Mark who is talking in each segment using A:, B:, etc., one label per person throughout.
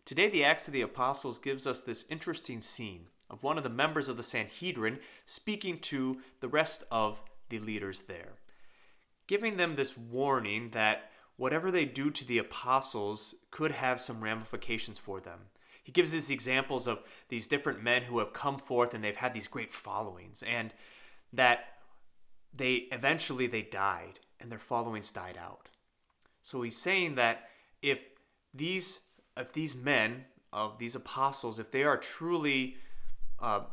A: Today, the Acts of the Apostles gives us this interesting scene of one of the members of the Sanhedrin speaking to the rest of the leaders there, giving them this warning that whatever they do to the apostles could have some ramifications for them. He gives these examples of these different men who have come forth and they've had these great followings, and that they died and their followings died out. So he's saying that if these men of these apostles, if they are truly,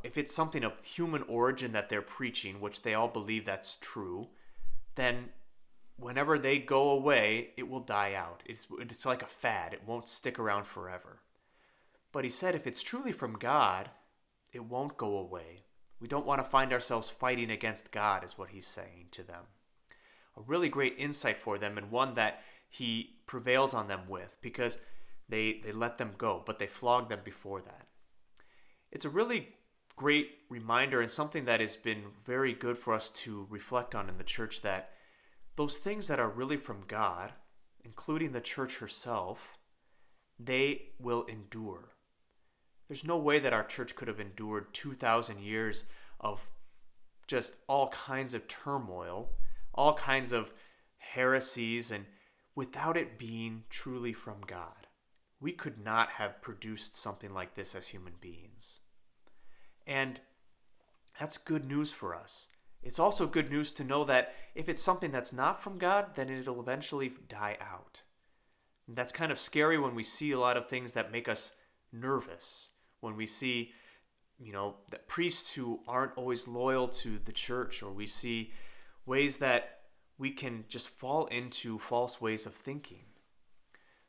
A: if it's something of human origin that they're preaching, which they all believe that's true, then whenever they go away, it will die out. It's like a fad. It won't stick around forever. But he said if it's truly from God, it won't go away. We don't want to find ourselves fighting against God, is what he's saying to them. A really great insight for them, and one that he prevails on them with, because they let them go, but they flogged them before that. It's a really great reminder and something that has been very good for us to reflect on in the church, that those things that are really from God, including the church herself, they will endure. There's no way that our church could have endured 2,000 years of just all kinds of turmoil, all kinds of heresies, and without it being truly from God. We could not have produced something like this as human beings. And that's good news for us. It's also good news to know that if it's something that's not from God, then it'll eventually die out. And that's kind of scary when we see a lot of things that make us nervous. When we see, that priests who aren't always loyal to the church, or we see ways that we can just fall into false ways of thinking.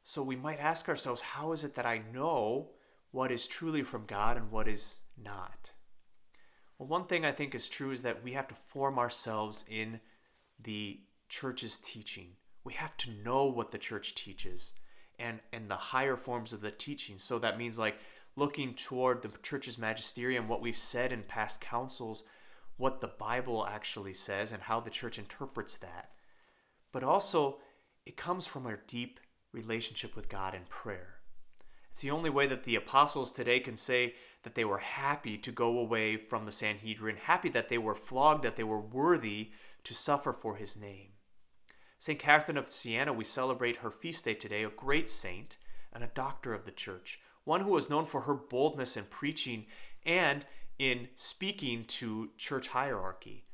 A: So we might ask ourselves, how is it that I know what is truly from God and what is not? Well, one thing I think is true is that we have to form ourselves in the church's teaching. We have to know what the church teaches and the higher forms of the teaching. So that means like looking toward the church's magisterium, what we've said in past councils, what the Bible actually says and how the church interprets that. But also, it comes from our deep relationship with God in prayer. It's the only way that the apostles today can say that they were happy to go away from the Sanhedrin, happy that they were flogged, that they were worthy to suffer for his name. St. Catherine of Siena, we celebrate her feast day today, a great saint and a doctor of the church, one who was known for her boldness in preaching and in speaking to church hierarchy.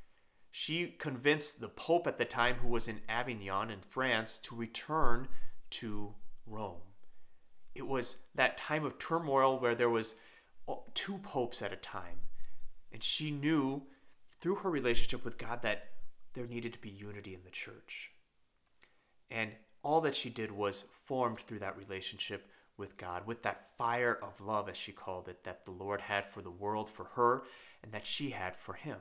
A: She convinced the Pope at the time, who was in Avignon in France, to return to Rome. It was that time of turmoil where there was two popes at a time. And she knew through her relationship with God that there needed to be unity in the church. And all that she did was formed through that relationship with God, with that fire of love, as she called it, that the Lord had for the world, for her, and that she had for him.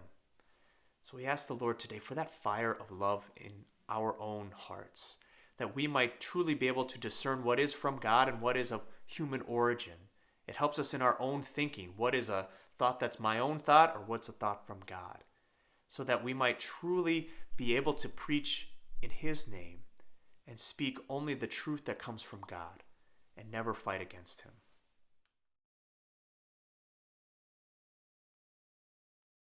A: So we ask the Lord today for that fire of love in our own hearts, that we might truly be able to discern what is from God and what is of human origin. It helps us in our own thinking. What is a thought that's my own thought, or what's a thought from God? So that we might truly be able to preach in his name and speak only the truth that comes from God and never fight against him.